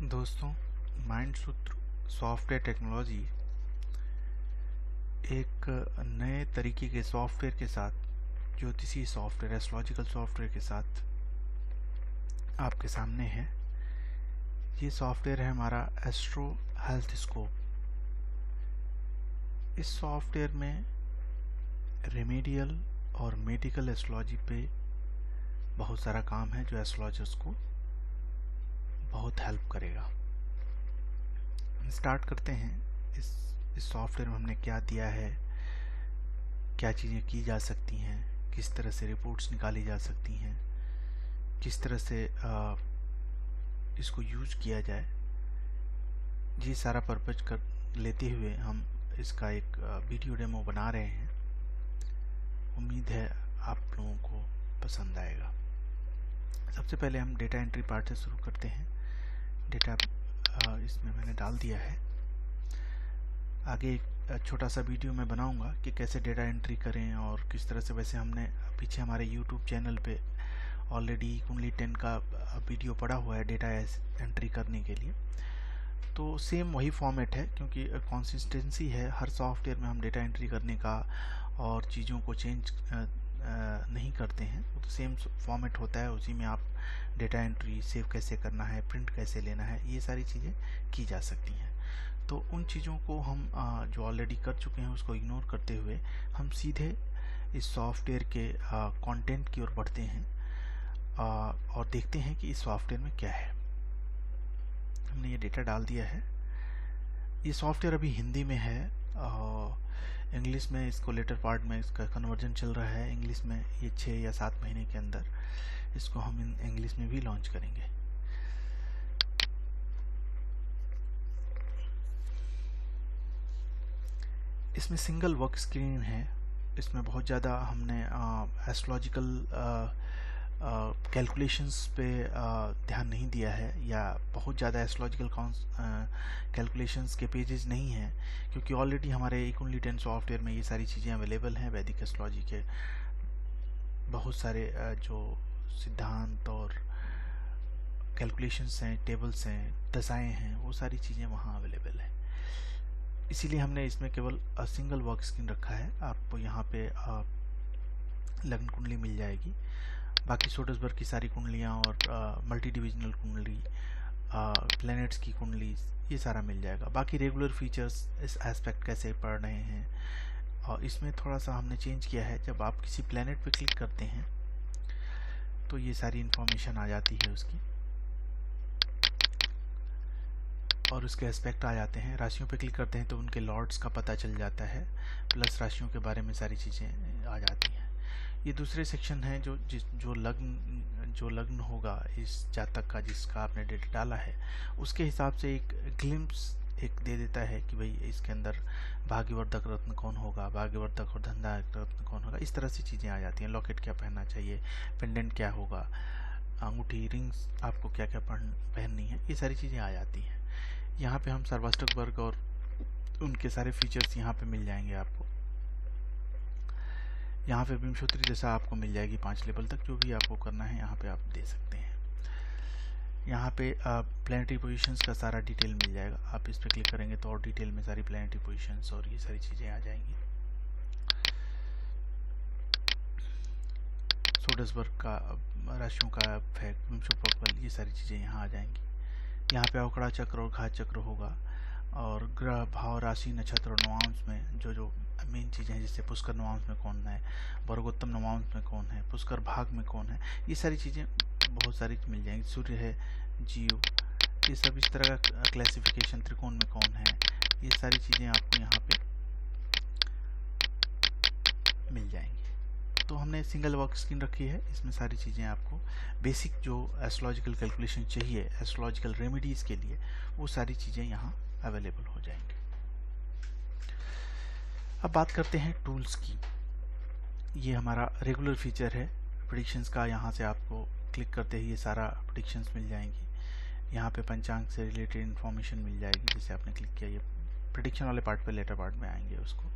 दोस्तों, माइंडसूत्र software technology एक नए तरीके के सॉफ्टवेयर के साथ, ज्योतिषीय सॉफ्टवेयर, एस्ट्रोलॉजिकल सॉफ्टवेयर के साथ आपके सामने है। ये सॉफ्टवेयर है हमारा एस्ट्रो हेल्थ स्कोप। इस सॉफ्टवेयर में रेमेडियल और मेडिकल एस्ट्रोलॉजी पे बहुत सारा काम है जो एस्ट्रोलॉजर्स को बहुत हेल्प करेगा। स्टार्ट करते हैं। इस सॉफ्टवेयर में हमने क्या दिया है, क्या चीज़ें की जा सकती हैं, किस तरह से रिपोर्ट्स निकाली जा सकती हैं, किस तरह से इसको यूज किया जाए, ये सारा पर्पज कर लेते हुए हम इसका एक वीडियो डेमो बना रहे हैं। उम्मीद है आप लोगों को पसंद आएगा। सबसे पहले हम डेटा एंट्री पार्ट से शुरू करते हैं। डेटा इसमें मैंने डाल दिया है। आगे एक छोटा सा वीडियो मैं बनाऊंगा कि कैसे डेटा एंट्री करें और किस तरह से। वैसे हमने पीछे हमारे YouTube चैनल पे ऑलरेडी कुंडली 10 का वीडियो पड़ा हुआ है डेटा एंट्री करने के लिए। तो सेम वही फॉर्मेट है, क्योंकि कंसिस्टेंसी है हर सॉफ्टवेयर में। हम डेटा एंट्री करने का और चीज़ों को चेंज नहीं करते हैं, वो तो सेम फॉर्मेट होता है। उसी में आप डेटा एंट्री सेव कैसे करना है, प्रिंट कैसे लेना है, ये सारी चीज़ें की जा सकती हैं। तो उन चीज़ों को हम जो ऑलरेडी कर चुके हैं उसको इग्नोर करते हुए हम सीधे इस सॉफ्टवेयर के कंटेंट की ओर बढ़ते हैं और देखते हैं कि इस सॉफ्टवेयर में क्या है। हमने ये डेटा डाल दिया है। ये सॉफ्टवेयर अभी हिंदी में है और इंग्लिश में इसको लेटर पार्ट में इसका कन्वर्जन चल रहा है। इंग्लिश में ये 6 या 7 महीने के अंदर इसको हम इंग्लिश में भी लॉन्च करेंगे। इसमें सिंगल वर्क स्क्रीन है। इसमें बहुत ज़्यादा हमने एस्ट्रोलॉजिकल कैलकुलेशंस पे ध्यान नहीं दिया है, या बहुत ज़्यादा एस्ट्रोलॉजिकल कैलकुलेशंस के पेजेस नहीं हैं, क्योंकि ऑलरेडी हमारे कुंडली 10 सॉफ्टवेयर में ये सारी चीज़ें अवेलेबल हैं। वैदिक एस्ट्रोलॉजी के बहुत सारे जो सिद्धांत और कैलकुलेशंस हैं, टेबल्स हैं, दशाएँ हैं, वो सारी चीज़ें वहाँ अवेलेबल हैं। इसीलिए हमने इसमें केवल सिंगल वर्क स्क्रीन रखा है। आपको यहाँ पे लग्न कुंडली मिल जाएगी, बाकी सोडसबर्ग की सारी कुंडलियाँ और मल्टी डिविजनल कुंडली, प्लैनेट्स की कुंडली, ये सारा मिल जाएगा। बाकी रेगुलर फीचर्स, इस एस्पेक्ट कैसे पढ़ रहे हैं, और इसमें थोड़ा सा हमने चेंज किया है। जब आप किसी प्लैनेट पे क्लिक करते हैं तो ये सारी इन्फॉर्मेशन आ जाती है उसकी, और उसके एस्पेक्ट आ जाते हैं। राशियों पे क्लिक करते हैं तो उनके लॉर्ड्स का पता चल जाता है, प्लस राशियों के बारे में सारी चीज़ें आ जाती हैं। ये दूसरे सेक्शन है जो लग्न होगा इस जातक का, जिसका आपने डेटा डाला है, उसके हिसाब से एक ग्लिम्प्स एक दे देता है कि भाई इसके अंदर भाग्यवर्धक रत्न कौन होगा, भाग्यवर्धक और धनदायक रत्न कौन होगा। इस तरह से चीज़ें आ जाती हैं। लॉकेट क्या पहनना चाहिए, पेंडेंट क्या होगा, अंगूठी, रिंग्स आपको क्या क्या पहननी है, ये सारी चीज़ें आ जाती हैं। यहाँ पे हम सर्वाष्टक वर्ग और उनके सारे फीचर्स यहाँ पे मिल जाएंगे आपको। यहाँ पे विंशोत्तरी जैसा आपको मिल जाएगी 5 लेवल तक। जो भी आपको करना है यहाँ पे आप दे सकते हैं। यहाँ पे प्लैनेटरी पोजीशंस का सारा डिटेल मिल जाएगा। आप इस पर क्लिक करेंगे तो और डिटेल में सारी प्लैनेटरी पोजीशंस और ये सारी चीज़ें आ जाएंगी। सोडसबर्ग का राशियों का फैक्ट, विंशोपल, ये सारी चीज़ें यहाँ आ जाएंगी। यहाँ पे अवकड़ा चक्र और घात चक्र होगा, और ग्रह, भाव, राशि, नक्षत्र और नवांश में जो मेन चीज़ें हैं, जैसे पुष्कर नवांश में कौन है, वर्गोत्तम नवांश में कौन है, पुष्कर भाग में कौन है, ये सारी चीज़ें बहुत सारी मिल जाएंगी। सूर्य है, जीव, ये सब इस तरह का क्लासिफिकेशन, त्रिकोण में कौन है, ये सारी चीज़ें आपको यहाँ पे मिल जाएंगी। तो हमने सिंगल वर्क स्क्रीन रखी है। इसमें सारी चीज़ें आपको बेसिक जो एस्ट्रोलॉजिकल कैलकुलेशन चाहिए एस्ट्रोलॉजिकल रेमेडीज़ के लिए, वो सारी चीज़ें यहाँ अवेलेबल हो जाएंगी। अब बात करते हैं टूल्स की। ये हमारा रेगुलर फीचर है प्रेडिक्शंस का। यहाँ से आपको क्लिक करते ही ये सारा प्रेडिक्शंस मिल जाएंगी। यहाँ पे पंचांग से रिलेटेड इन्फॉर्मेशन मिल जाएगी। जैसे आपने क्लिक किया, ये प्रेडिक्शन वाले पार्ट पे, लेटर पार्ट में आएंगे उसको।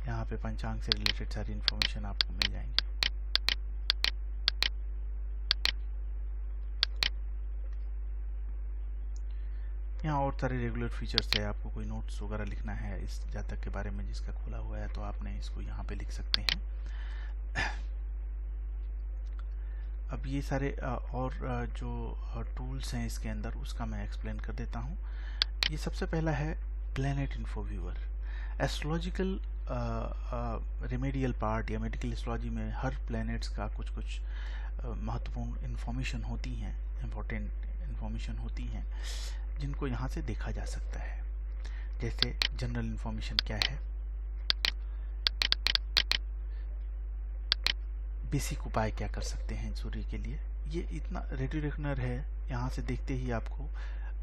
यहाँ पे पंचांग से रिलेटेड सारी इन्फॉर्मेशन आपको मिल जाएंगी। यहाँ और सारे रेगुलर फीचर्स है। आपको कोई नोट्स वगैरह लिखना है इस जातक के बारे में जिसका खुला हुआ है तो आपने इसको यहाँ पे लिख सकते हैं। अब ये सारे और जो टूल्स हैं इसके अंदर उसका मैं एक्सप्लेन कर देता हूँ। ये सबसे पहला है planet info viewer. Astrological remedial part या मेडिकल एस्ट्रोलॉजी में हर प्लैनेट्स का कुछ कुछ महत्वपूर्ण इन्फॉर्मेशन होती हैं, इम्पोर्टेंट इन्फॉर्मेशन होती हैं जिनको यहाँ से देखा जा सकता है। जैसे जनरल इन्फॉर्मेशन क्या है, बेसिक उपाय क्या कर सकते हैं सूर्य के लिए। ये इतना रेडियो रेकनर है, यहाँ से देखते ही आपको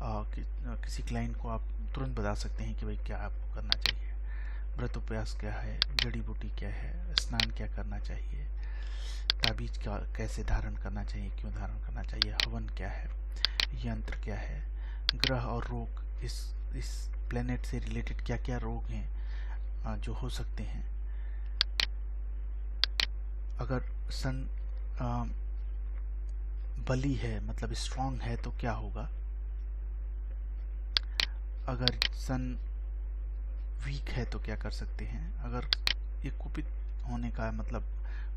किसी क्लाइंट को आप तुरंत बता सकते हैं कि भाई क्या आपको करना चाहिए, व्रत उपवास क्या है, जड़ी बूटी क्या है, स्नान क्या करना चाहिए, ताबीज क्या कैसे धारण करना चाहिए, क्यों धारण करना चाहिए, हवन क्या है, यंत्र क्या है, ग्रह और रोग, इस प्लेनेट से रिलेटेड क्या क्या रोग हैं जो हो सकते हैं। अगर सन बली है मतलब स्ट्रांग है तो क्या होगा, अगर सन वीक है तो क्या कर सकते हैं। अगर ये कुपित होने का मतलब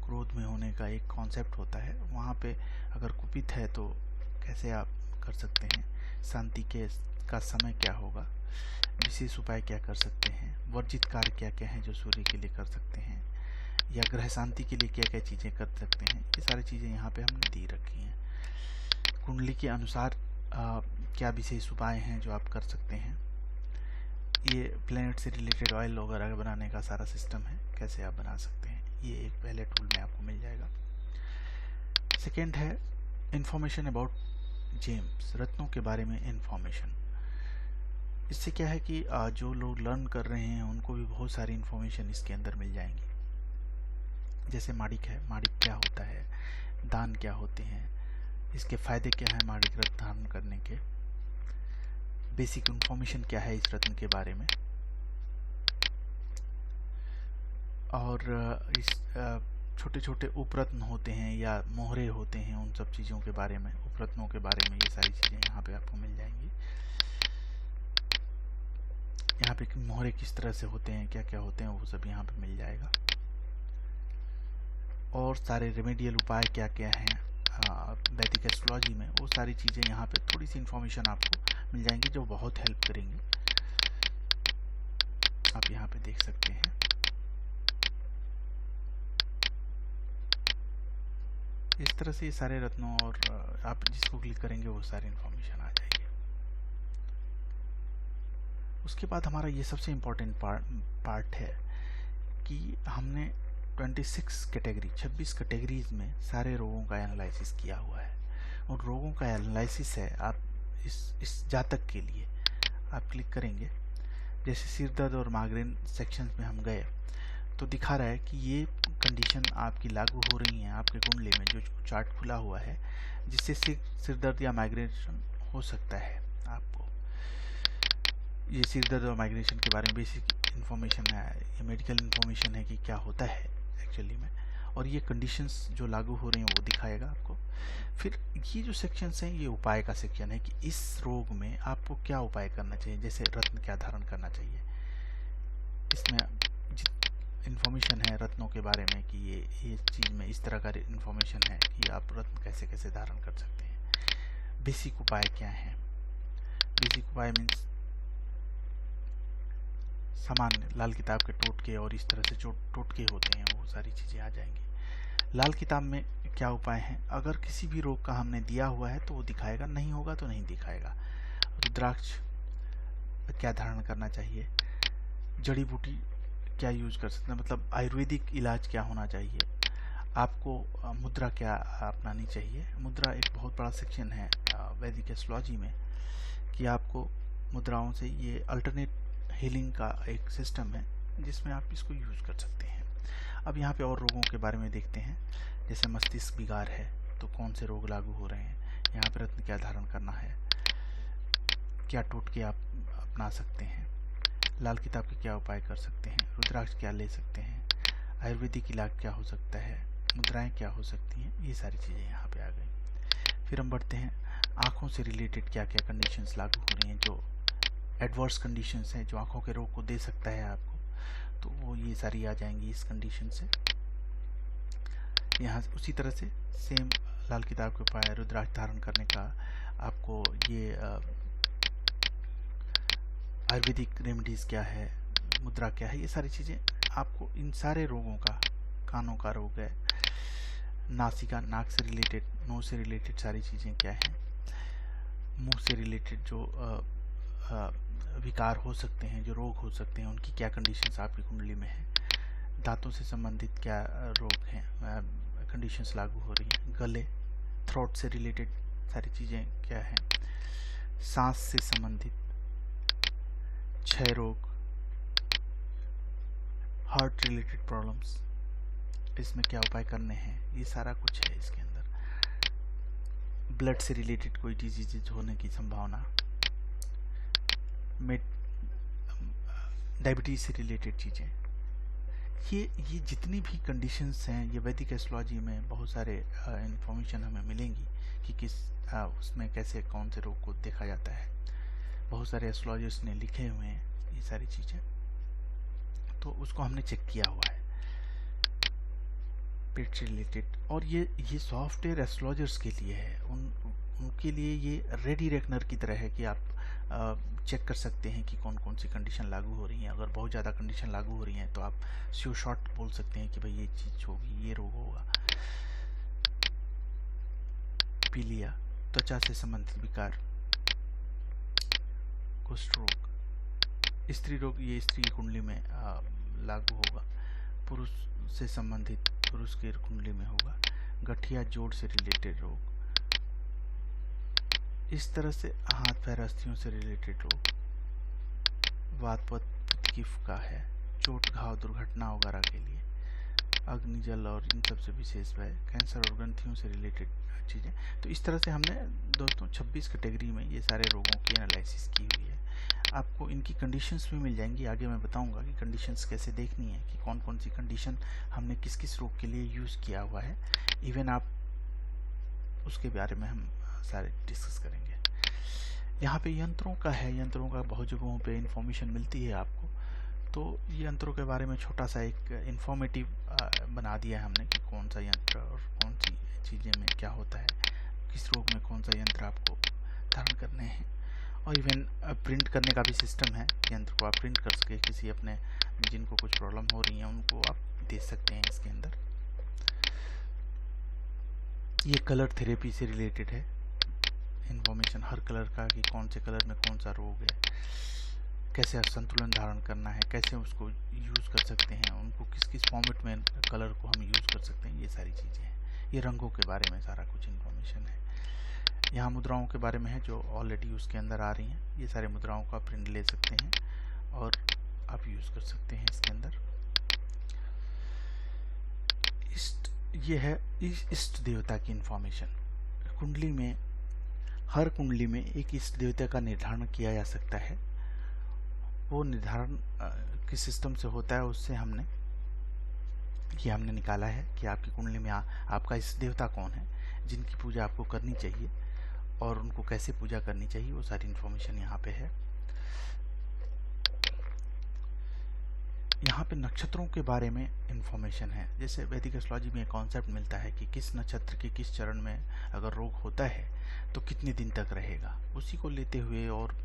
क्रोध में होने का एक कॉन्सेप्ट होता है, वहाँ पे अगर कुपित है तो कैसे आप कर सकते हैं, शांति का समय क्या होगा, विशेष उपाय क्या कर सकते हैं, वर्जित कार्य क्या क्या हैं जो सूर्य के लिए कर सकते हैं, या ग्रह शांति के लिए क्या क्या चीज़ें कर सकते हैं। ये सारी चीज़ें यहाँ पे हमने दी रखी हैं। कुंडली के अनुसार क्या विशेष उपाय हैं जो आप कर सकते हैं। ये प्लेनेट से रिलेटेड ऑयल वगैरह बनाने का सारा सिस्टम है, कैसे आप बना सकते हैं, ये एक पहले टूल में आपको मिल जाएगा। सेकेंड है इंफॉर्मेशन अबाउट जेम्स, रत्नों के बारे में इंफॉर्मेशन। इससे क्या है कि जो लोग लर्न कर रहे हैं उनको भी बहुत सारी इंफॉर्मेशन इसके अंदर मिल जाएंगी। जैसे माणिक है, माणिक क्या होता है, दान क्या होते हैं, इसके फ़ायदे क्या हैं माणिक रत्न धारण करने के, बेसिक इंफॉर्मेशन क्या है इस रत्न के बारे में, और इस छोटे छोटे उपरत्न होते हैं या मोहरे होते हैं, उन सब चीज़ों के बारे में, उपरत्नों के बारे में, ये सारी चीज़ें यहाँ पे आपको मिल जाएंगी। यहाँ पे मोहरे किस तरह से होते हैं, क्या क्या होते हैं, वो सब यहाँ पे मिल जाएगा। और सारे रेमेडियल उपाय क्या क्या हैं वैदिक एस्ट्रोलॉजी में, वो सारी चीज़ें यहाँ पे थोड़ी सी इन्फॉर्मेशन आपको मिल जाएंगी जो बहुत हेल्प करेंगी। आप यहाँ पे देख सकते हैं। इस तरह से ये सारे रत्नों और आप जिसको क्लिक करेंगे वो सारी इन्फॉर्मेशन आ जाएगी। उसके बाद हमारा ये सबसे इम्पोर्टेंट पार्ट है कि हमने 26 कैटेगरीज में सारे रोगों का एनालिसिस किया हुआ है। और रोगों का एनालिसिस है आप इस जातक के लिए आप क्लिक करेंगे। जैसे सिर दर्द और माइग्रेन सेक्शंस में हम गए तो दिखा रहा है कि ये कंडीशन आपकी लागू हो रही हैं आपके कुंडली में, जो चार्ट खुला हुआ है, जिससे सिर दर्द या माइग्रेशन हो सकता है। आपको ये सिर दर्द और माइग्रेशन के बारे में बेसिक इन्फॉर्मेशन है, ये मेडिकल इन्फॉर्मेशन है कि क्या होता है एक्चुअली में, और ये कंडीशंस जो लागू हो रही हैं वो दिखाएगा आपको। फिर ये जो सेक्शंस हैं ये उपाय का सेक्शन है कि इस रोग में आपको क्या उपाय करना चाहिए, जैसे रत्न क्या धारण करना चाहिए। इसमें इन्फॉर्मेशन है रत्नों के बारे में कि ये चीज़ में इस तरह का इन्फॉर्मेशन है कि आप रत्न कैसे कैसे धारण कर सकते हैं। बेसिक उपाय क्या हैं, बेसिक उपाय मीन्स सामान्य लाल किताब के टोटके और इस तरह से जो टोटके होते हैं वो सारी चीज़ें आ जाएंगी। लाल किताब में क्या उपाय हैं, अगर किसी भी रोग का हमने दिया हुआ है तो वो दिखाएगा, नहीं होगा तो नहीं दिखाएगा। रुद्राक्ष क्या धारण करना चाहिए, जड़ी बूटी क्या यूज कर सकते हैं, मतलब आयुर्वेदिक इलाज क्या होना चाहिए, आपको मुद्रा क्या अपनानी चाहिए। मुद्रा एक बहुत बड़ा सेक्शन है वैदिक एस्ट्रोलॉजी में कि आपको मुद्राओं से ये अल्टरनेट हीलिंग का एक सिस्टम है जिसमें आप इसको यूज कर सकते हैं। अब यहाँ पे और रोगों के बारे में देखते हैं। जैसे मस्तिष्क विकार है तो कौन से रोग लागू हो रहे हैं, यहाँ पे रत्न क्या धारण करना है, क्या टोटके आप अपना सकते हैं, लाल किताब के क्या उपाय कर सकते हैं, रुद्राक्ष क्या ले सकते हैं, आयुर्वेदिक इलाज क्या हो सकता है, मुद्राएं क्या हो सकती हैं, ये सारी चीज़ें यहाँ पे आ गई। फिर हम बढ़ते हैं आँखों से रिलेटेड क्या क्या कंडीशंस लागू हो रही हैं, जो एडवर्स कंडीशंस हैं जो आँखों के रोग को दे सकता है आपको, तो वो ये सारी आ जाएंगी इस कंडीशन से। यहाँ उसी तरह से सेम लाल किताब के ऊपर रुद्राक्ष धारण करने का आपको ये आयुर्वेदिक रेमेडीज़ क्या है, मुद्रा क्या है, ये सारी चीज़ें आपको इन सारे रोगों का, कानों का रोग है, नासिका नाक से रिलेटेड, नोज से रिलेटेड सारी चीज़ें क्या हैं, मुंह से रिलेटेड जो विकार हो सकते हैं, जो रोग हो सकते हैं, उनकी क्या कंडीशंस आपकी कुंडली में है, दांतों से संबंधित क्या रोग हैं, कंडीशंस लागू हो रही हैं, गले थ्रोट से रिलेटेड सारी चीज़ें क्या हैं, सांस से संबंधित, क्षय रोग, हार्ट रिलेटेड प्रॉब्लम्स, इसमें क्या उपाय करने हैं, ये सारा कुछ है इसके अंदर। ब्लड से रिलेटेड कोई डिजीज होने की संभावना, डायबिटीज से रिलेटेड चीज़ें, ये जितनी भी कंडीशंस हैं, ये वैदिक एस्ट्रोलॉजी में बहुत सारे इंफॉर्मेशन हमें मिलेंगी कि किस उसमें कैसे कौन से रोग को देखा जाता है। बहुत सारे एस्ट्रोलॉजर्स ने लिखे हुए हैं ये सारी चीज़ें, तो उसको हमने चेक किया हुआ है पेट से रिलेटेड। और ये सॉफ्टवेयर एस्ट्रोलॉजर्स के लिए है, उनके लिए ये रेडी रेकनर की तरह है कि आप चेक कर सकते हैं कि कौन कौन सी कंडीशन लागू हो रही हैं। अगर बहुत ज़्यादा कंडीशन लागू हो रही हैं तो आप श्योर शॉट बोल सकते हैं कि भाई ये चीज़ होगी, ये रोग होगा। पीलिया, त्वचा से संबंधित विकार, कुष्ठ रोग, स्त्री रोग, ये स्त्री कुंडली में लागू होगा। पुरुष से संबंधित, पुरुष की कुंडली में होगा। गठिया जोड़ से रिलेटेड रोग, इस तरह से हाथ पैर अस्थियों से रिलेटेड रोग, वातपत की फुका है, चोट घाव दुर्घटना वगैरह के लिए, अग्नि जल और इन सब से विशेष भय, कैंसर और ग्रंथियों से रिलेटेड चीज़ें। तो इस तरह से हमने दोस्तों 26 कैटेगरी में ये सारे रोगों की एनालिसिस की हुई है। आपको इनकी कंडीशंस भी मिल जाएंगी, आगे मैं बताऊंगा कि कंडीशंस कैसे देखनी है, कि कौन कौन सी कंडीशन हमने किस किस रोग के लिए यूज़ किया हुआ है। इवन आप उसके बारे में हम सारे डिस्कस करेंगे। यहाँ पे यंत्रों का है, यंत्रों का बहुत जगहों पे इंफॉर्मेशन मिलती है आपको, तो यंत्रों के बारे में छोटा सा एक इंफॉर्मेटिव बना दिया है हमने कि कौन सा यंत्र और कौन सी चीज़ें में क्या होता है, किस रोग में कौन सा यंत्र आपको धारण करने हैं। और इवन प्रिंट करने का भी सिस्टम है, यंत्र को आप प्रिंट कर सके, किसी अपने जिनको कुछ प्रॉब्लम हो रही है उनको आप दे सकते हैं इसके अंदर। ये कलर थेरेपी से रिलेटेड है इंफॉर्मेशन, हर कलर का कि कौन से कलर में कौन सा रोग है, कैसे संतुलन धारण करना है, कैसे उसको यूज़ कर सकते हैं, उनको किस किस फॉर्मेट में कलर को हम यूज़ कर सकते हैं, ये सारी चीज़ें हैं। ये रंगों के बारे में सारा कुछ इन्फॉर्मेशन है। यहाँ मुद्राओं के बारे में है जो ऑलरेडी उसके अंदर आ रही हैं, ये सारे मुद्राओं का प्रिंट ले सकते हैं और आप यूज़ कर सकते हैं इसके अंदर। ये है इष्ट देवता की इन्फॉर्मेशन। कुंडली में, हर कुंडली में एक इष्ट देवता का निर्धारण किया जा सकता है। वो निर्धारण किस सिस्टम से होता है, उससे हमने निकाला है कि आपकी कुंडली में आपका इष्ट देवता कौन है, जिनकी पूजा आपको करनी चाहिए और उनको कैसे पूजा करनी चाहिए, वो सारी इन्फॉर्मेशन यहाँ पे है। यहाँ पे नक्षत्रों के बारे में इंफॉर्मेशन है। जैसे वैदिक एस्ट्रोलॉजी में एक कॉन्सेप्ट मिलता है कि किस नक्षत्र के किस चरण में अगर रोग होता है तो कितने दिन तक रहेगा, उसी को लेते हुए और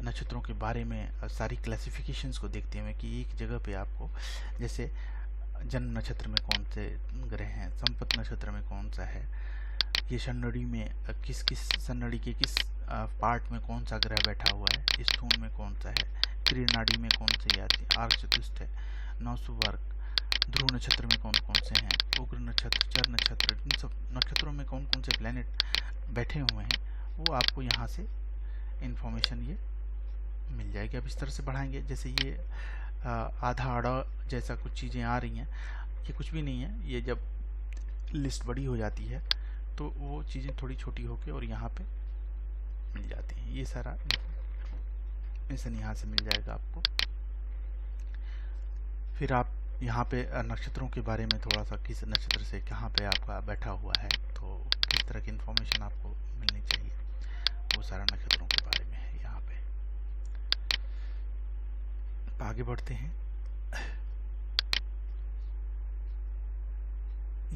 नक्षत्रों के बारे में सारी क्लासिफिकेशंस को देखते हुए कि एक जगह पे आपको, जैसे जन्म नक्षत्र में कौन से ग्रह हैं, संपत नक्षत्र में कौन सा है, ये सन्नड़ी में किस किस सन्नड़ी के किस पार्ट में कौन सा ग्रह बैठा हुआ है, स्थूल में कौन सा है, क्रिय नाड़ी में कौन से आती है, आर्क चतुष्ट है, नौसुवर्ग, ध्रुव नक्षत्र में कौन कौन से हैं, उग्र नक्षत्र, चर नक्षत्र, इन सब नक्षत्रों में कौन कौन से प्लैनेट बैठे हुए हैं, वो आपको यहाँ से इंफॉर्मेशन ये मिल जाएगी। अब इस तरह से बढ़ाएंगे, जैसे ये आधा आड़ा जैसा कुछ चीज़ें आ रही हैं, ये कुछ भी नहीं है। ये जब लिस्ट बड़ी हो जाती है तो वो चीज़ें थोड़ी छोटी होके और यहाँ पे मिल जाती हैं। ये सारा इंफॉर्मेशन यहाँ से मिल जाएगा आपको। फिर आप यहाँ पे नक्षत्रों के बारे में थोड़ा सा, किस नक्षत्र से कहाँ पे आपका बैठा हुआ है, तो किस तरह की इन्फॉर्मेशन आपको सारा नक्षत्रों के बारे में है यहाँ पे। आगे बढ़ते हैं।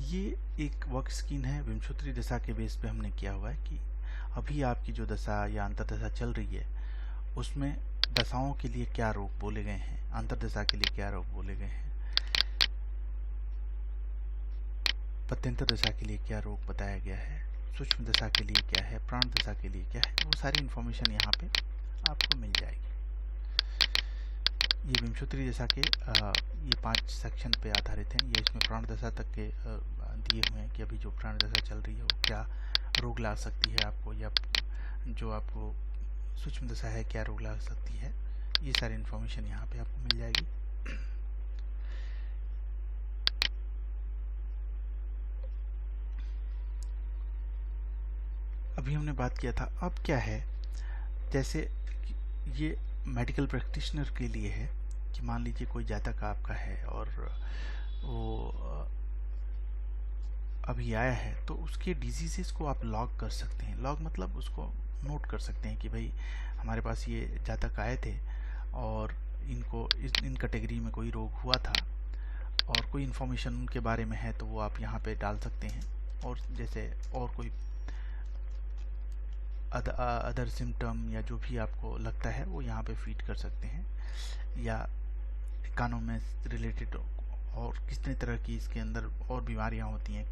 ये एक वर्क स्कीन है, विंशोत्तरी दशा के बेस पे हमने किया हुआ है कि अभी आपकी जो दशा या अंतर्दशा चल रही है उसमें दशाओं के लिए क्या रोग बोले गए हैं, अंतर्दशा के लिए क्या रोग बोले गए हैं, पत्यंतर दशा के लिए क्या रोग बताया गया है, सूक्ष्म दशा के लिए क्या है, प्राण दशा के लिए क्या है, वो सारी इन्फॉर्मेशन यहाँ पे आपको मिल जाएगी। ये विंशोत्तरी दशा के ये 5 सेक्शन पे आधारित हैं। ये इसमें प्राण दशा तक के दिए हुए हैं कि अभी जो प्राण दशा चल रही है वो क्या रोग ला सकती है आपको, या जो आपको सूक्ष्म दशा है क्या रोग ला सकती है। ये सारी इन्फॉर्मेशन यहाँ पे आपको मिल जाएगी। अभी हमने बात किया था, अब क्या है, जैसे ये मेडिकल प्रैक्टिशनर के लिए है कि मान लीजिए कोई जातक आपका है और वो अभी आया है, तो उसके डिजीजेस को आप लॉग कर सकते हैं। लॉग मतलब उसको नोट कर सकते हैं कि भाई हमारे पास ये जातक आए थे और इनको इन कैटेगरी में कोई रोग हुआ था, और कोई इन्फॉर्मेशन उनके बारे में है तो वो आप यहाँ पे डाल सकते हैं। और जैसे और कोई अदर सिम्टम या जो भी आपको लगता है वो यहाँ पे फीड कर सकते हैं, या कानों में रिलेटेड और कितने तरह की इसके अंदर और बीमारियाँ होती हैं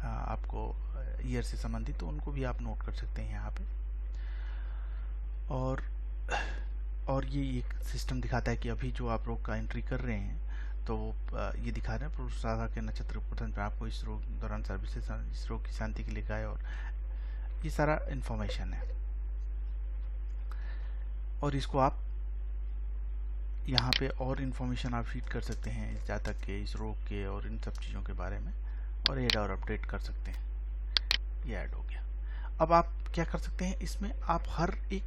आपको ईयर से संबंधित, तो उनको भी आप नोट कर सकते हैं यहाँ पे। और ये एक सिस्टम दिखाता है कि अभी जो आप रोग का एंट्री कर रहे हैं तो ये दिखा रहे हैं पुरुषाधा के नक्षत्र पर आपको इस रोग दौरान सर्विसेज, इस रोग की शांति के लिए गाय, और ये सारा इन्फॉर्मेशन है। और इसको आप यहाँ पे और इन्फॉर्मेशन आप फीड कर सकते हैं इस जातक के, इस रोग के और इन सब चीज़ों के बारे में, और ऐड और अपडेट कर सकते हैं। ये ऐड हो गया। अब आप क्या कर सकते हैं, इसमें आप हर एक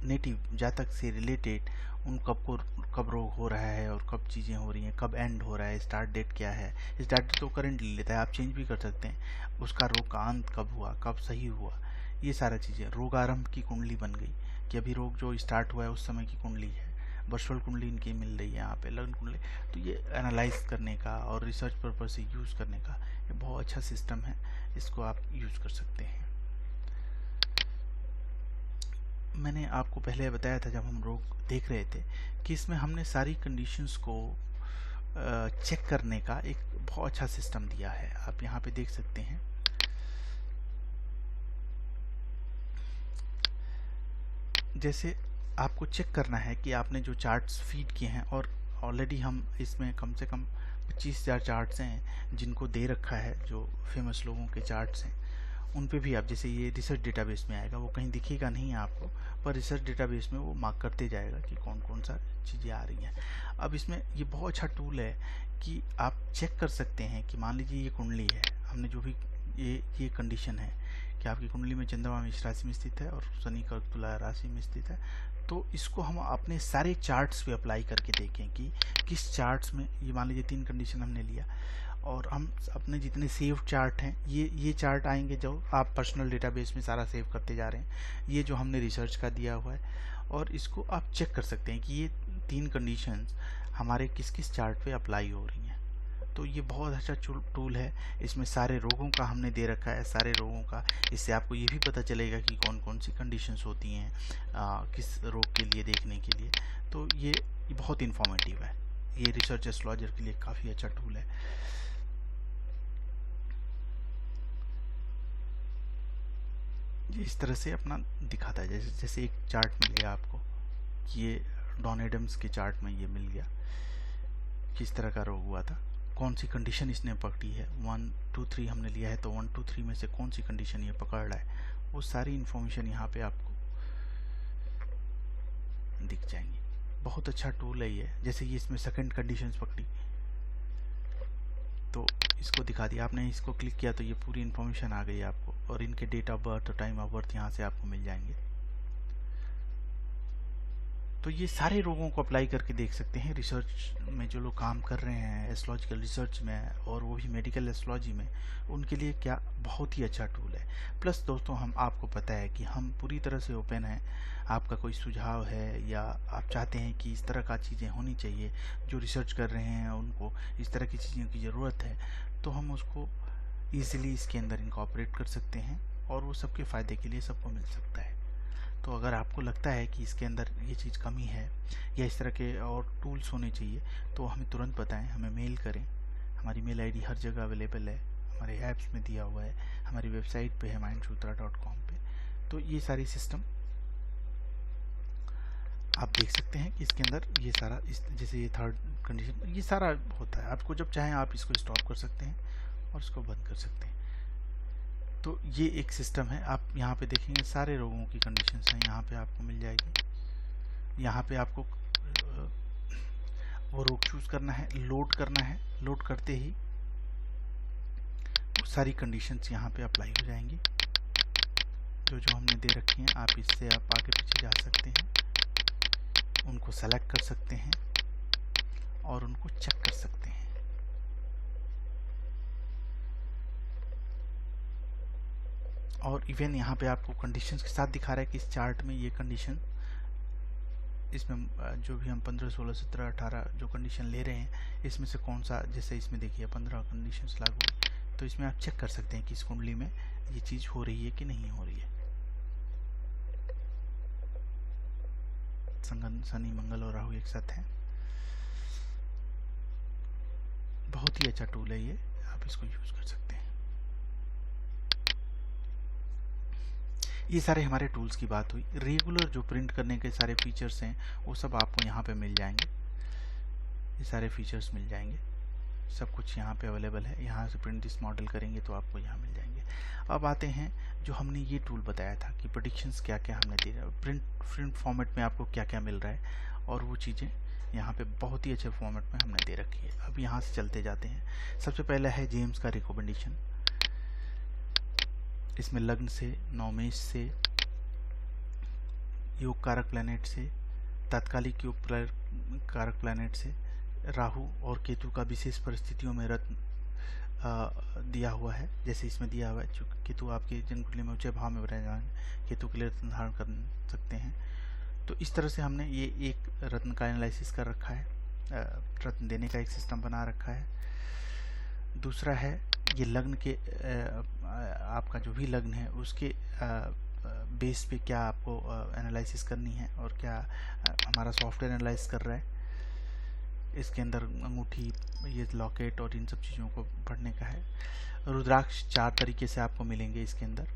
नेटिव जातक से रिलेटेड उन कब रोग हो रहा है और कब चीज़ें हो रही हैं, कब एंड हो रहा है, स्टार्ट डेट क्या है, स्टार्ट डेट तो करंट ले लेता है, आप चेंज भी कर सकते हैं, उसका रोग का अंत कब हुआ, कब सही हुआ, ये सारा चीज़ें। रोग आरंभ की कुंडली बन गई कि अभी रोग जो स्टार्ट हुआ है उस समय की कुंडली है, वर्चुअल कुंडली इनकी मिल रही है यहाँ पे, लग्न कुंडली। तो ये एनालाइज करने का और रिसर्च पर्पज से यूज़ करने का ये बहुत अच्छा सिस्टम है, इसको आप यूज़ कर सकते हैं। मैंने आपको पहले बताया था जब हम रोग देख रहे थे कि इसमें हमने सारी कंडीशंस को चेक करने का एक बहुत अच्छा सिस्टम दिया है। आप यहाँ पे देख सकते हैं, जैसे आपको चेक करना है कि आपने जो चार्ट्स फीड किए हैं, और ऑलरेडी हम इसमें कम से कम 25,000 चार्ट्स हैं जिनको दे रखा है, जो फेमस लोगों के चार्ट्स हैं, उन पे भी आप, जैसे ये रिसर्च डेटाबेस में आएगा, वो कहीं दिखेगा नहीं आपको, पर रिसर्च डेटाबेस में वो मार्क करते जाएगा कि कौन कौन सा चीज़ें आ रही हैं। अब इसमें ये बहुत अच्छा टूल है कि आप चेक कर सकते हैं कि मान लीजिए ये कुंडली है, हमने जो भी ये कंडीशन है कि आपकी कुंडली में चंद्रमा मेष राशि में स्थित है और शनि का तुला राशि में स्थित है, तो इसको हम अपने सारे चार्ट्स पे अप्लाई करके देखें कि किस चार्ट्स में, ये मान लीजिए 3 कंडीशन हमने लिया, और हम अपने जितने सेव चार्ट हैं, ये चार्ट आएंगे जो आप पर्सनल डेटाबेस में सारा सेव करते जा रहे हैं, ये जो हमने रिसर्च का दिया हुआ है, और इसको आप चेक कर सकते हैं कि ये 3 कंडीशंस हमारे किस किस चार्ट पे अप्लाई हो रही हैं। तो ये बहुत अच्छा टूल है, इसमें सारे रोगों का हमने दे रखा है, सारे रोगों का। इससे आपको ये भी पता चलेगा कि कौन कौन सी कंडीशंस होती हैं किस रोग के लिए देखने के लिए। तो ये बहुत इन्फॉर्मेटिव है, ये रिसर्च एस्ट्रोलॉजर के लिए काफ़ी अच्छा टूल है। ये इस तरह से अपना दिखाता है, जैसे एक चार्ट मिल गया आपको, ये डॉन एडम्स के चार्ट में ये मिल गया किस तरह का रोग हुआ था, कौन सी कंडीशन इसने पकड़ी है, 1 2 3 हमने लिया है तो 1 2 3 में से कौन सी कंडीशन ये पकड़ रहा है, वो सारी इन्फॉर्मेशन यहाँ पे आपको दिख जाएंगी। बहुत अच्छा टूल है ये। जैसे ये इसमें सेकंड कंडीशंस पकड़ी तो इसको दिखा दिया, आपने इसको क्लिक किया तो ये पूरी इन्फॉर्मेशन आ गई आपको, और इनके डेट ऑफ बर्थ और टाइम ऑफ बर्थ यहाँ से आपको मिल जाएंगे। तो ये सारे रोगों को अप्लाई करके देख सकते हैं। रिसर्च में जो लोग काम कर रहे हैं एस्ट्रोलॉजिकल रिसर्च में, और वो भी मेडिकल एस्ट्रोलॉजी में, उनके लिए क्या बहुत ही अच्छा टूल है। प्लस दोस्तों हम आपको पता है कि हम पूरी तरह से ओपन हैं। आपका कोई सुझाव है या आप चाहते हैं कि इस तरह का चीज़ें होनी चाहिए, जो रिसर्च कर रहे हैं उनको इस तरह की चीज़ों की ज़रूरत है, तो हम उसको ईज़िली इसके अंदर इनकॉर्पोरेट कर सकते हैं और वो सबके फ़ायदे के लिए सबको मिल सकता है। तो अगर आपको लगता है कि इसके अंदर ये चीज़ कमी है या इस तरह के और टूल्स होने चाहिए, तो हमें तुरंत बताएं, हमें मेल करें। हमारी मेल आईडी हर जगह अवेलेबल है, हमारे ऐप्स में दिया हुआ है, हमारी वेबसाइट पे है mindsutra.com पे। तो ये सारी सिस्टम आप देख सकते हैं कि इसके अंदर ये सारा जैसे ये थर्ड कंडीशन ये सारा होता है। आपको जब चाहें आप इसको स्टॉप कर सकते हैं और इसको बंद कर सकते हैं। तो ये एक सिस्टम है। आप यहाँ पे देखेंगे सारे रोगों की कंडीशंस हैं, यहाँ पे आपको मिल जाएगी। यहाँ पे आपको वो रोग चूज करना है, लोड करना है। लोड करते ही सारी कंडीशंस यहाँ पे अप्लाई हो जाएंगी जो जो हमने दे रखी हैं। आप इससे आप आगे पीछे जा सकते हैं, उनको सेलेक्ट कर सकते हैं और उनको चेक कर सकते हैं। और इवन यहाँ पे आपको कंडीशंस के साथ दिखा रहा है कि इस चार्ट में ये कंडीशन, इसमें जो भी हम 15, 16, 17, 18 जो कंडीशन ले रहे हैं, इसमें से कौन सा, जैसे इसमें देखिए 15 कंडीशंस लागू, तो इसमें आप चेक कर सकते हैं कि इस कुंडली में ये चीज़ हो रही है कि नहीं हो रही है। शनि, मंगल और राहु एक साथ हैं। बहुत ही अच्छा टूल है ये, आप इसको यूज कर सकते हैं। ये सारे हमारे टूल्स की बात हुई। रेगुलर जो प्रिंट करने के सारे फीचर्स हैं वो सब आपको यहाँ पे मिल जाएंगे। ये सारे फीचर्स मिल जाएंगे, सब कुछ यहाँ पे अवेलेबल है। यहाँ से प्रिंट दिस मॉडल करेंगे तो आपको यहाँ मिल जाएंगे। अब आते हैं जो हमने ये टूल बताया था कि प्रेडिक्शंस क्या क्या हमने दे रहा है, प्रिंट फॉर्मेट में आपको क्या क्या मिल रहा है, और वो चीज़ें यहाँ पे बहुत ही अच्छे फॉर्मेट में हमने दे रखी है। अब यहाँ से चलते जाते हैं। सबसे पहला है जेम्स का रिकमेंडेशन। इसमें लग्न से, नवमेश से, योग कारक प्लैनेट से, तात्कालिक योग कारक प्लैनेट से, राहु और केतु का विशेष परिस्थितियों में रत्न दिया हुआ है। जैसे इसमें दिया हुआ है, चूँकि केतु आपके जन्मकुंडली में ऊंचे भाव में विराजमान, केतु के लिए रत्न धारण कर सकते हैं। तो इस तरह से हमने ये एक रत्न का एनालिसिस कर रखा है, रत्न देने का एक सिस्टम बना रखा है। दूसरा है ये लग्न के आपका जो भी लग्न है उसके बेस पे क्या आपको एनालिसिस करनी है और क्या हमारा सॉफ्टवेयर एनालाइज कर रहा है। इसके अंदर अंगूठी, ये लॉकेट और इन सब चीज़ों को पढ़ने का है। रुद्राक्ष 4 तरीके से आपको मिलेंगे इसके अंदर।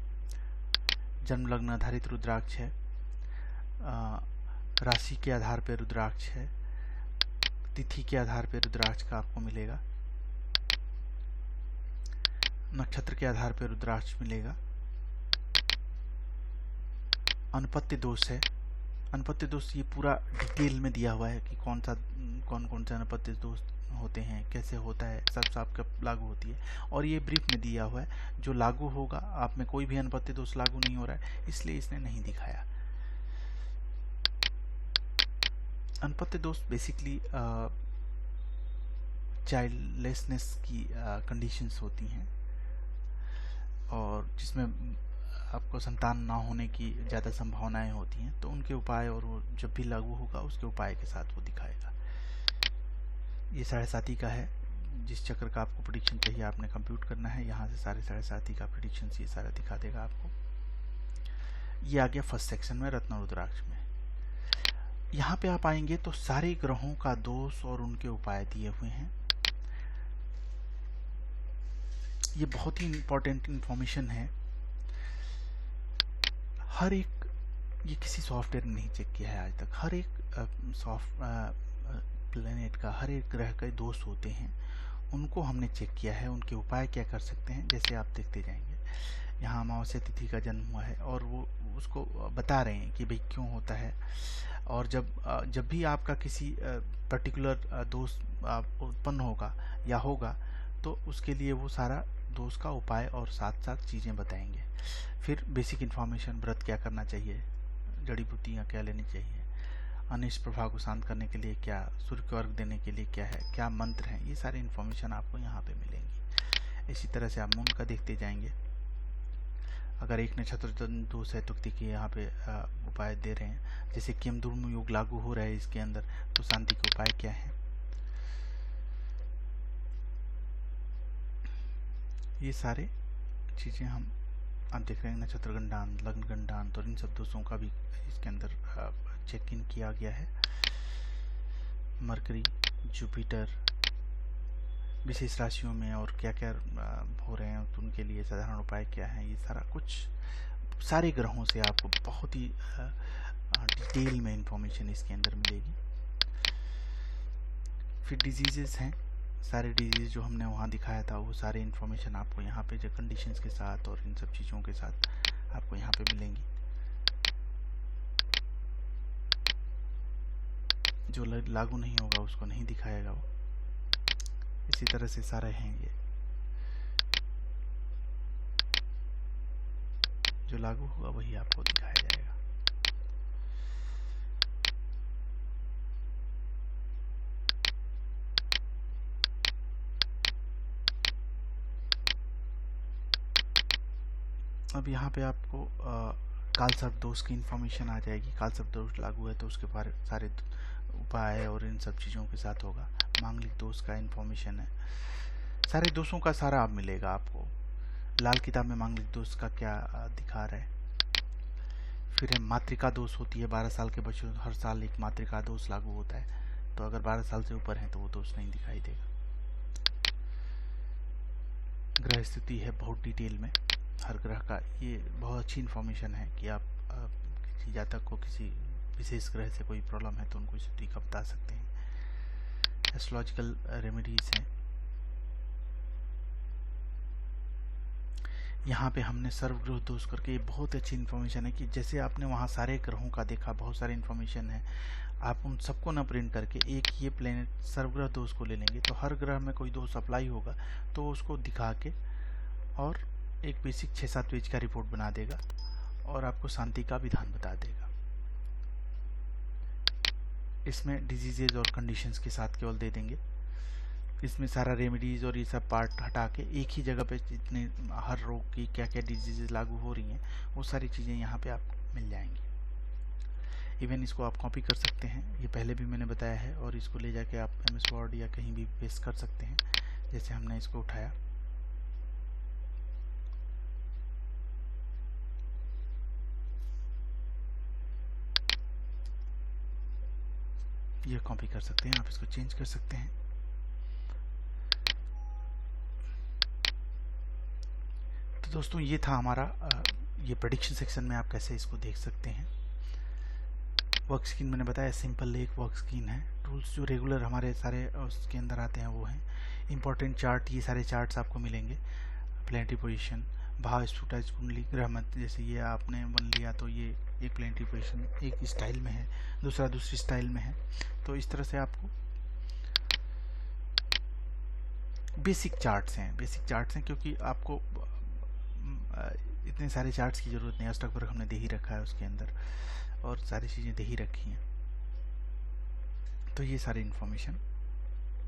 जन्म लग्न आधारित रुद्राक्ष है, राशि के आधार पर रुद्राक्ष है, तिथि के आधार पर रुद्राक्ष का आपको मिलेगा, नक्षत्र के आधार पर रुद्राक्ष मिलेगा। अनुपत्य दोष है। अनुपत्य दोष ये पूरा डिटेल में दिया हुआ है कि कौन कौन से अनुपत्य दोष होते हैं, कैसे होता है, सब आपका लागू होती है। और ये ब्रीफ में दिया हुआ है, जो लागू होगा आप में कोई भी अनुपत्य दोष लागू नहीं हो रहा है, इसलिए इसने नहीं दिखाया। अनुपत्य दोष बेसिकली चाइल्डलेसनेस की कंडीशंस होती हैं और जिसमें आपको संतान ना होने की ज़्यादा संभावनाएं होती हैं, तो उनके उपाय और वो जब भी लागू होगा उसके उपाय के साथ वो दिखाएगा। ये 7.5 का है, जिस चक्र का आपको प्रेडिक्शन चाहिए आपने कंप्यूट करना है। यहाँ से 7.5 का प्रेडिक्शन ये सारा दिखा देगा आपको। ये आ गया फर्स्ट सेक्शन में रत्न रुद्राक्ष में। यहाँ पे आप आएंगे तो सारे ग्रहों का दोष और उनके उपाय दिए हुए हैं। ये बहुत ही इम्पोर्टेंट इंफॉर्मेशन है। हर एक, ये किसी सॉफ्टवेयर ने नहीं चेक किया है आज तक। हर एक प्लेनेट का, हर एक ग्रह के दोष होते हैं, उनको हमने चेक किया है, उनके उपाय क्या कर सकते हैं। जैसे आप देखते जाएंगे, यहाँ अमावस्या तिथि का जन्म हुआ है और वो उसको बता रहे हैं कि भाई क्यों होता है। और जब भी आपका किसी पर्टिकुलर दोष उत्पन्न होगा या होगा, तो उसके लिए वो सारा दोष का उपाय और साथ साथ चीज़ें बताएंगे। फिर बेसिक इन्फॉर्मेशन, व्रत क्या करना चाहिए, जड़ी बूटियाँ क्या लेनी चाहिए, अनिष्ट प्रभाव को शांत करने के लिए क्या, सूर्य को अर्घ देने के लिए क्या है, क्या मंत्र हैं, ये सारी इन्फॉर्मेशन आपको यहाँ पे मिलेंगी। इसी तरह से आप मून का देखते जाएंगे। अगर एक नक्षत्र दोष है तो देखिए यहाँ पे उपाय दे रहे हैं, जैसे कि यमधर्म योग लागू हो रहा है इसके अंदर, तो शांति के उपाय क्या है, ये सारे चीज़ें हम आप देख रहे हैं। नक्षत्र गंडान, लग्न गंडान, तो इन सब दोषों का भी इसके अंदर चेक इन किया गया है। मरकरी, जुपिटर विशेष राशियों में और क्या क्या हो रहे हैं, तो उनके लिए साधारण उपाय क्या है, ये सारा कुछ सारे ग्रहों से आपको बहुत ही डिटेल में इंफॉर्मेशन इसके अंदर मिलेगी। फिर डिजीजेस हैं, सारे डिजीज जो हमने वहाँ दिखाया था वो सारे इन्फॉर्मेशन आपको यहाँ पे जो कंडीशंस के साथ और इन सब चीज़ों के साथ आपको यहाँ पे मिलेंगी। जो लागू नहीं होगा उसको नहीं दिखाएगा वो, इसी तरह से सारे हैं ये। जो लागू होगा वही आपको दिखाया जाएगा। अब यहाँ पे आपको कालसर्प दोष की इन्फॉर्मेशन आ जाएगी। कालसर्प दोष लागू है तो उसके बारे सारे उपाय और इन सब चीज़ों के साथ होगा। मांगलिक दोष का इन्फॉर्मेशन है, सारे दोषों का सारा अब मिलेगा आपको। लाल किताब में मांगलिक दोष का क्या दिखा रहा है। फिर है मातृका दोष होती है, 12 साल के बच्चों हर साल एक मातृका दोष लागू होता है, तो अगर 12 साल से ऊपर हैं तो वो दोष नहीं दिखाई देगा। ग्रह स्थिति है बहुत डिटेल में हर ग्रह का, ये बहुत अच्छी इन्फॉर्मेशन है कि आप किसी जातक को किसी विशेष ग्रह से कोई प्रॉब्लम है तो उनको स्थिति का बता सकते हैं। एस्ट्रोलॉजिकल रेमेडीज हैं, यहाँ पे हमने सर्वग्रह दोष करके, ये बहुत अच्छी इन्फॉर्मेशन है कि जैसे आपने वहाँ सारे ग्रहों का देखा, बहुत सारी इन्फॉर्मेशन है, आप उन सबको ना प्रिंट करके एक ये प्लेनेट सर्वग्रह दोष को ले लेंगे तो हर ग्रह में कोई दोष अप्लाई होगा तो उसको दिखा के और एक बेसिक 6-7 पेज का रिपोर्ट बना देगा और आपको शांति का विधान बता देगा। इसमें डिजीजेज और कंडीशंस के साथ केवल दे देंगे, इसमें सारा रेमेडीज और ये सब पार्ट हटा के एक ही जगह पे जितने हर रोग की क्या क्या डिजीजेज लागू हो रही हैं वो सारी चीज़ें यहाँ पे आपको मिल जाएंगी। इवन इसको आप कॉपी कर सकते हैं, ये पहले भी मैंने बताया है, और इसको ले जाके आप MS वर्ड या कहीं भी पेस्ट कर सकते हैं। जैसे हमने इसको उठाया, ये कॉपी कर सकते हैं, आप इसको चेंज कर सकते हैं। तो दोस्तों ये था हमारा ये प्रेडिक्शन सेक्शन में आप कैसे इसको देख सकते हैं। वर्क स्क्रीन मैंने बताया सिंपल एक वर्क स्क्रीन है। टूल्स जो रेगुलर हमारे सारे उसके अंदर आते हैं वो हैं। इंपॉर्टेंट चार्ट, ये सारे चार्ट्स आपको मिलेंगे। प्लेनेटरी पोजीशन, भाव स्फुटाइज कुंडली, ग्रह मध्य, जैसे ये आपने बन लिया तो ये एक प्लेनेटरी पोजीशन एक स्टाइल में है, दूसरा दूसरी स्टाइल में है। तो इस तरह से आपको बेसिक चार्ट्स हैं क्योंकि आपको इतने सारे चार्ट्स की ज़रूरत नहीं है। अष्टक वर्ग हमने दे ही रखा है उसके अंदर और सारी चीज़ें दे ही रखी हैं। तो ये सारी इन्फॉर्मेशन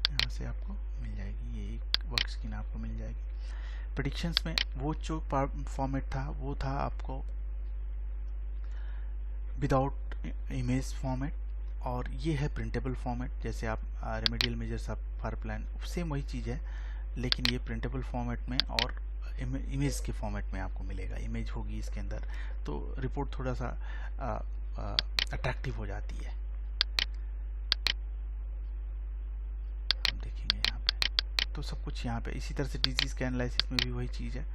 यहाँ से आपको मिल जाएगी, ये एक वर्क स्क्रीन आपको मिल जाएगी। प्रेडिक्शंस में वो जो फॉर्मेट था वो था आपको विदाउट इमेज फॉर्मेट, और ये है प्रिंटेबल फॉर्मेट। जैसे आप रेमेडियल मेजर्स आप फॉर प्लान सेम वही चीज़ है, लेकिन ये प्रिंटेबल फॉर्मेट में और इमेज के फॉर्मेट में आपको मिलेगा। इमेज होगी इसके अंदर तो रिपोर्ट थोड़ा सा अट्रैक्टिव हो जाती है। हम देखेंगे यहाँ पे तो सब कुछ यहाँ पे इसी तरह से डिजीज़ के एनालिसिस में भी वही चीज़ है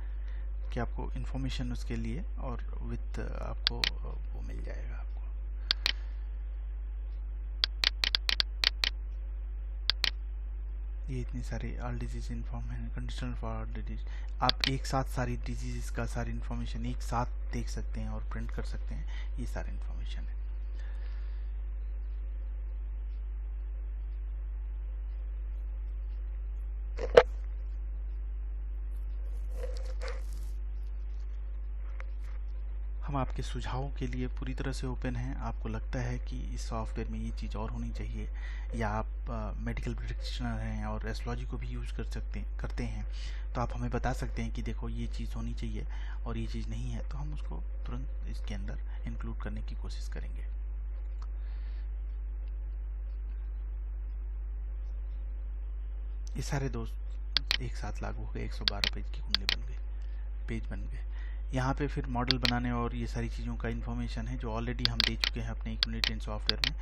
कि आपको इन्फॉर्मेशन उसके लिए और विथ आपको वो मिल जाएगा। आपको ये इतनी सारी all disease information conditional for disease, आप एक साथ सारी डिजीज़ का सारी इन्फॉर्मेशन एक साथ देख सकते हैं और प्रिंट कर सकते हैं। ये सारी इन्फॉर्मेशन है। हम आपके सुझावों के लिए पूरी तरह से ओपन हैं। आपको लगता है कि इस सॉफ्टवेयर में ये चीज़ और होनी चाहिए, या आप मेडिकल प्रैक्टिशनर हैं और एस्ट्रोलॉजी को भी यूज़ करते हैं, तो आप हमें बता सकते हैं कि देखो ये चीज़ होनी चाहिए और ये चीज़ नहीं है, तो हम उसको तुरंत इसके अंदर इंक्लूड करने की कोशिश करेंगे। ये सारे दोस्त एक साथ लागू हो गए, 112 पेज की कुंडली बन गई, पेज बन गए। यहाँ पे फिर मॉडल बनाने और ये सारी चीज़ों का इन्फॉर्मेशन है जो ऑलरेडी हम दे चुके हैं अपने यूनिटी सॉफ्टवेयर में।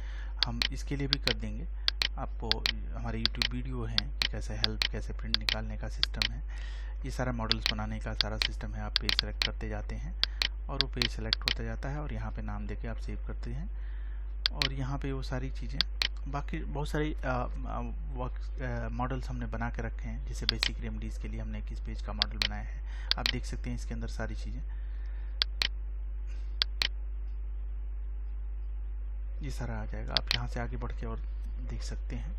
हम इसके लिए भी कर देंगे आपको, हमारे यूट्यूब वीडियो हैं कि कैसे हेल्प, कैसे प्रिंट निकालने का सिस्टम है, ये सारा मॉडल्स बनाने का सारा सिस्टम है। आप पेज सेलेक्ट करते जाते हैं और वो पेज सेलेक्ट होता जाता है और यहाँ पे नाम देके आप सेव करते हैं, और यहाँ पे वो सारी चीज़ें, बाकी बहुत सारी मॉडल्स हमने बना के रखे हैं। जैसे बेसिक रेमडीज़ के लिए हमने किस पेज का मॉडल बनाया है, आप देख सकते हैं इसके अंदर सारी चीज़ें। ये सारा आ जाएगा, आप यहाँ से आगे बढ़ के और देख सकते हैं।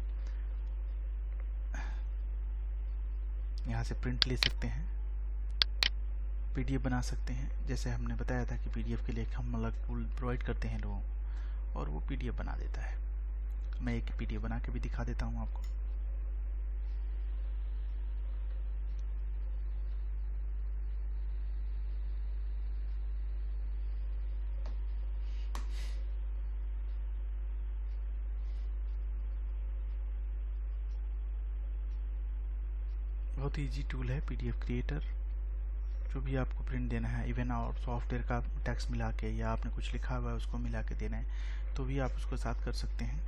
यहाँ से प्रिंट ले सकते हैं, पीडीएफ बना सकते हैं। जैसे हमने बताया था कि पीडीएफ के लिए हम अलग टूल प्रोवाइड करते हैं लोगों को, और वो पीडीएफ बना देता है। मैं एक पीडीएफ बना के भी दिखा देता हूँ आपको। बहुत ही इजी टूल है पीडीएफ क्रिएटर। जो भी आपको प्रिंट देना है, इवन और सॉफ्टवेयर का टेक्स्ट मिला के, या आपने कुछ लिखा हुआ है उसको मिला के देना है, तो भी आप उसको साथ कर सकते हैं।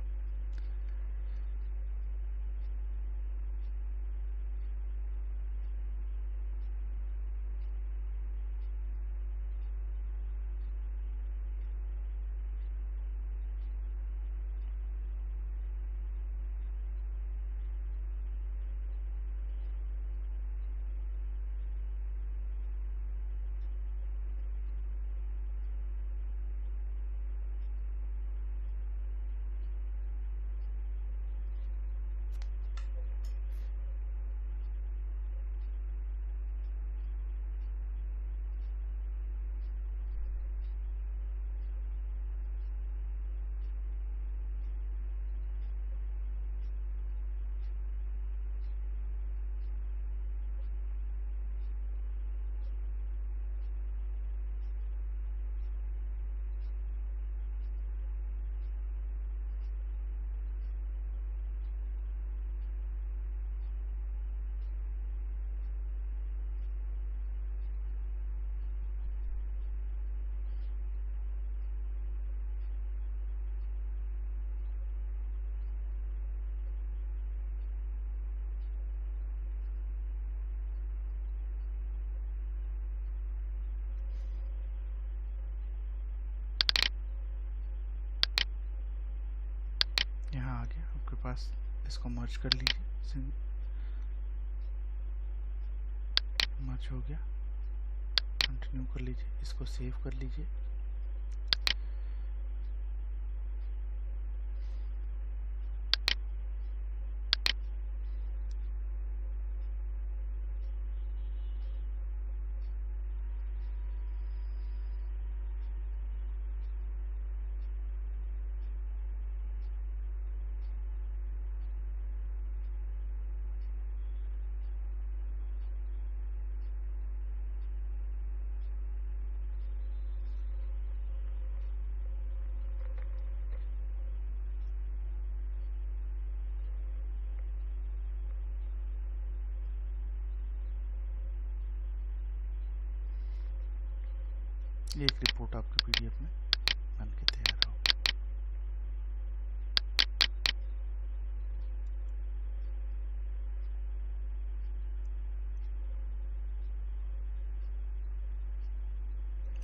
यहाँ आ गया आपके पास, इसको मर्ज कर लीजिए। मर्ज हो गया, कंटिन्यू कर लीजिए, इसको सेव कर लीजिए। ये एक रिपोर्ट आपके पीडीएफ में बन के तैयार हो।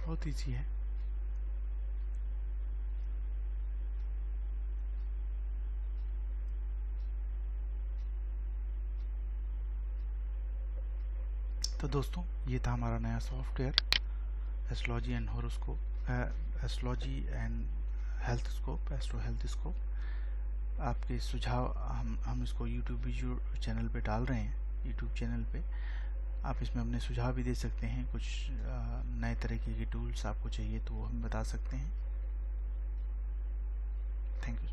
बहुत ईजी है। तो दोस्तों, ये था हमारा नया software, astrology and horoscope, astrology and health scope, astro health scope. आपके सुझाव, हम इसको यूट्यूब वीडियो चैनल पे डाल रहे हैं, यूट्यूब चैनल पे। आप इसमें अपने सुझाव भी दे सकते हैं। कुछ नए तरीके की टूल्स आपको चाहिए तो वो हम बता सकते हैं। Thank you.